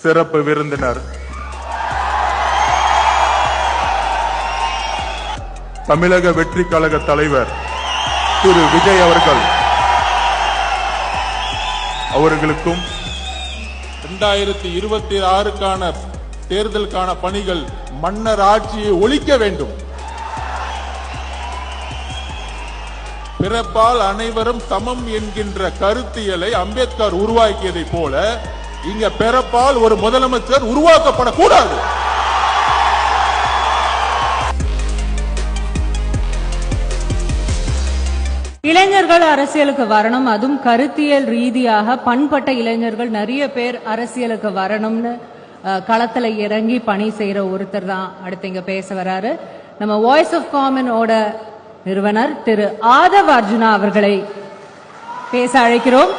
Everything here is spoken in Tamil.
சிறப்பு விருந்தினர் தமிழக வெற்றி கழக தலைவர் திரு விஜய் அவர்களுக்கும் 2026 தேர்தலுக்கான பணிகள் மன்னர் ஆட்சியை ஒழிக்க வேண்டும். பிறப்பால் அனைவரும் சமம் என்கின்ற கருத்தியலை அம்பேத்கர் உருவாக்கியதை போல இங்க பிறப்பால் ஒரு முதலமைச்சர் உருவாக்கப்படக்கூடாது. இளைஞர்கள் அரசியலுக்கு வரணும், அதுவும் கருத்தியல் ரீதியாக பண்பட்ட இளைஞர்கள் நிறைய பேர் அரசியலுக்கு வரணும்னு களத்துல இறங்கி பணி செய்யற ஒருத்தர் தான் அடுத்து இங்க பேச வராரு. நம்ம வாய்ஸ் ஆஃப் காமன் ஓட நிறுவனர் திரு ஆதவ் அர்ஜுனா அவர்களை பேச அழைக்கிறோம்.